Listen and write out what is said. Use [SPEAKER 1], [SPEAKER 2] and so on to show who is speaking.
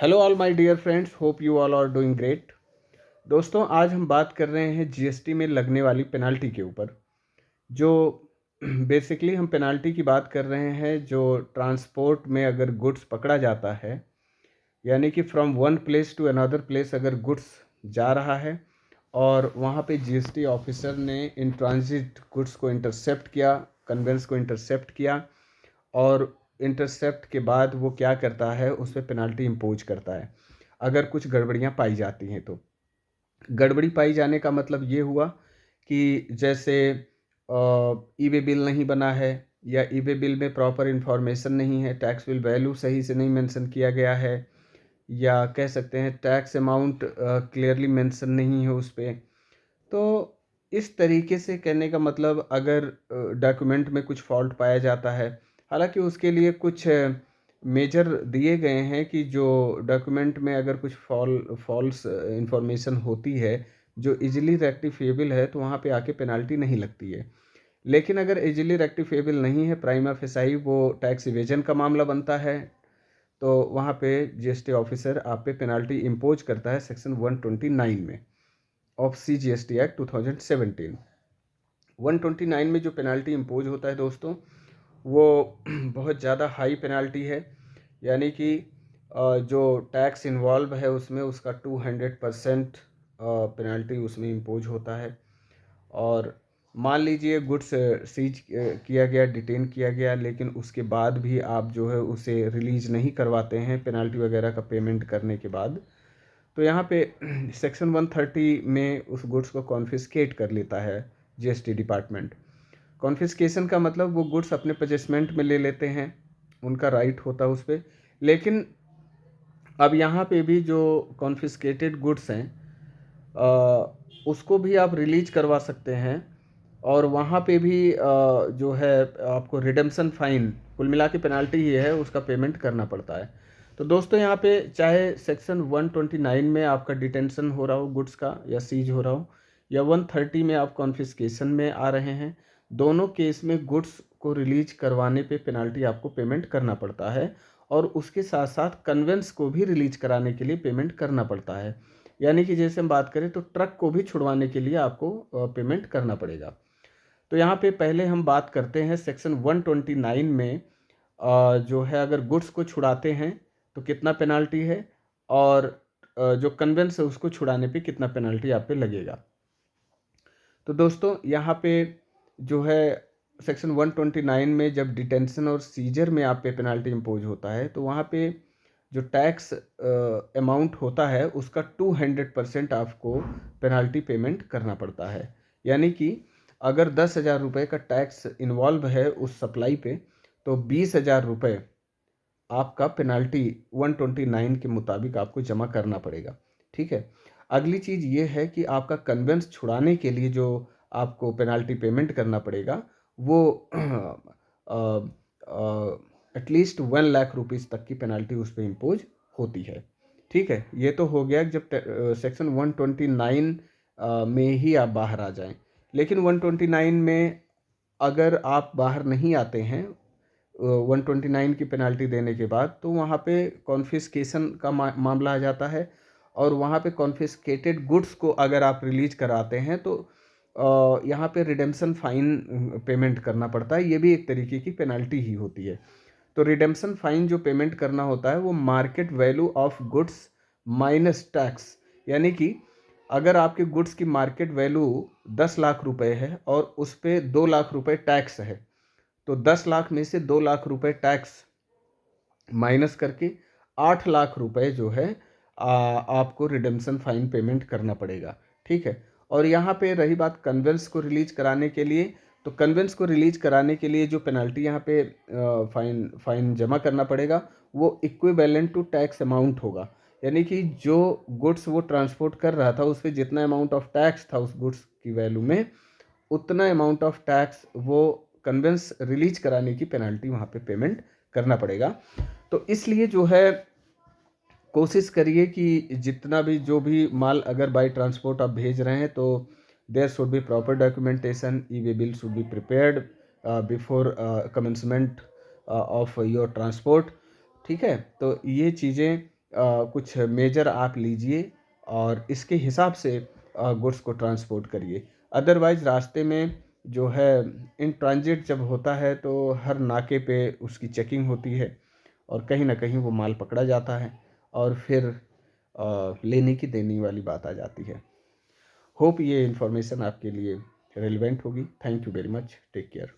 [SPEAKER 1] Hello all my dear friends, hope you all are doing great. दोस्तों, आज हम बात कर रहे हैं जीएसटी में लगने वाली पेनाल्टी के ऊपर। जो बेसिकली हम पेनाल्टी की बात कर रहे हैं, जो ट्रांसपोर्ट में अगर गुड्स पकड़ा जाता है, यानी कि from one place to another place अगर गुड्स जा रहा है और वहाँ पे जीएसटी ऑफिसर ने इन ट्रांजिट गुड्स को इंटरसेप्ट किया, कन्वेंस को इंटरसेप्ट किया, और इंटरसेप्ट के बाद वो क्या करता है, उस पर पेनाल्टी इम्पोज करता है अगर कुछ गड़बड़ियाँ पाई जाती हैं। तो गड़बड़ी पाई जाने का मतलब ये हुआ कि जैसे ई वे बिल नहीं बना है, या ई वे बिल में प्रॉपर इन्फॉर्मेशन नहीं है, टैक्स बिल वैल्यू सही से नहीं मेंशन किया गया है, या कह सकते हैं टैक्स अमाउंट क्लियरली मेंशन नहीं है उस पर। तो इस तरीके से कहने का मतलब, अगर डॉक्यूमेंट में कुछ फॉल्ट पाया जाता है, हालांकि उसके लिए कुछ मेजर दिए गए हैं कि जो डॉक्यूमेंट में अगर कुछ फॉल्स इंफॉर्मेशन होती है जो इजीली रेक्टिफिएबल है, तो वहाँ पे आके पेनाल्टी नहीं लगती है। लेकिन अगर इजीली रेक्टिफिएबल नहीं है, प्राइमा फेसाई वो टैक्स इवेजन का मामला बनता है, तो वहाँ पे जीएसटी ऑफिसर आप पे पेनाल्टी इम्पोज करता है सेक्शन 129 में ऑफ CGST एक्ट 2017। 129 में जो पेनाल्टी इम्पोज होता है दोस्तों, वो बहुत ज़्यादा हाई पेनाल्टी है। यानी कि जो टैक्स इन्वॉल्व है उसमें उसका 200% पेनाल्टी उसमें इम्पोज होता है। और मान लीजिए गुड्स सीज किया गया, डिटेन किया गया, लेकिन उसके बाद भी आप जो है उसे रिलीज नहीं करवाते हैं पेनाल्टी वगैरह का पेमेंट करने के बाद, तो यहाँ पे सेक्शन 130 में उस गुड्स को कॉन्फिस्केट कर लेता है जीएसटी डिपार्टमेंट। कॉन्फिस्केशन का मतलब वो गुड्स अपने पोजेसमेंट में ले लेते हैं, उनका राइट होता है उस पर। लेकिन अब यहाँ पे भी जो कॉन्फिस्केटेड गुड्स हैं उसको भी आप रिलीज करवा सकते हैं, और वहाँ पे भी जो है आपको रिडेम्पशन फाइन, कुल मिला के पेनाल्टी ही है, उसका पेमेंट करना पड़ता है। तो दोस्तों, यहाँ पे चाहे सेक्शन 129 में आपका डिटेंशन हो रहा हो गुड्स का, या सीज हो रहा हो, या 130 में आप कॉन्फिस्केशन में आ रहे हैं, दोनों केस में गुड्स को रिलीज करवाने पे पेनाल्टी आपको पेमेंट करना पड़ता है, और उसके साथ साथ कन्वेंस को भी रिलीज कराने के लिए पेमेंट करना पड़ता है। यानी कि जैसे हम बात करें तो ट्रक को भी छुड़वाने के लिए आपको पेमेंट करना पड़ेगा। तो यहाँ पे पहले हम बात करते हैं सेक्शन 129 में जो है अगर गुड्स को छुड़ाते हैं तो कितना पेनाल्टी है, और जो कन्वेंस है उसको छुड़ाने पे कितना पेनाल्टी आप पे लगेगा। तो दोस्तों, यहाँ पे जो है सेक्शन 129 में जब डिटेंशन और सीजर में आप पे पेनाल्टी इम्पोज होता है, तो वहाँ पे जो टैक्स अमाउंट होता है उसका 200% आपको पेनाल्टी पेमेंट करना पड़ता है। यानी कि अगर 10,000 रुपये का टैक्स इन्वॉल्व है उस सप्लाई पे, तो 20,000 रुपये आपका पेनाल्टी 129 के मुताबिक आपको जमा करना पड़ेगा। ठीक है। अगली चीज़ ये है कि आपका कन्वेंस छुड़ाने के लिए जो आपको पेनाल्टी पेमेंट करना पड़ेगा, वो एटलीस्ट 1 लाख रुपीज़ तक की पेनाल्टी उस पर इम्पोज होती है। ठीक है, ये तो हो गया जब सेक्शन 129 में ही आप बाहर आ जाएं। लेकिन 129 में अगर आप बाहर नहीं आते हैं 129 की पेनाल्टी देने के बाद, तो वहाँ पे कॉन्फिस्केशन का मामला आ जाता है, और वहाँ पे कॉन्फिस्केटेड गुड्स को अगर आप रिलीज कराते हैं तो यहाँ पे रिडेम्पशन फाइन पेमेंट करना पड़ता है। ये भी एक तरीके की पेनाल्टी ही होती है। तो रिडेम्पशन फाइन जो पेमेंट करना होता है वो market value of goods minus tax, यानी कि अगर आपके गुड्स की मार्केट वैल्यू 10 लाख रुपए है और उस पर 2 लाख रुपए टैक्स है, तो 10 लाख में से 2 लाख रुपए टैक्स माइनस करके 8 लाख रुपए जो है आपको रिडेम्पशन फाइन पेमेंट करना पड़ेगा। ठीक है। और यहाँ पे रही बात कन्वेंस को रिलीज कराने के लिए, तो कन्वेंस को रिलीज कराने के लिए जो पेनल्टी यहाँ पे फाइन जमा करना पड़ेगा, वो इक्विवेलेंट टू टैक्स अमाउंट होगा। यानी कि जो गुड्स वो ट्रांसपोर्ट कर रहा था उस पर जितना अमाउंट ऑफ टैक्स था उस गुड्स की वैल्यू में, उतना अमाउंट ऑफ टैक्स वो कन्वेंस रिलीज कराने की पेनल्टी वहाँ पे पेमेंट करना पड़ेगा। तो इसलिए जो है कोशिश करिए कि जितना भी जो भी माल अगर बाय ट्रांसपोर्ट आप भेज रहे हैं, तो there should be proper documentation, e way bill should be prepared before commencement of your transport. ठीक है। तो ये चीज़ें कुछ मेजर आप लीजिए और इसके हिसाब से गुड्स को ट्रांसपोर्ट करिए। अदरवाइज़ रास्ते में जो है इन ट्रांजिट जब होता है तो हर नाके पे उसकी चेकिंग होती है और कहीं न कहीं वो माल पकड़ा जाता है और फिर लेने की देने वाली बात आ जाती है। होप ये इन्फॉर्मेशन आपके लिए रिलेवेंट होगी। Thank you very much. Take care.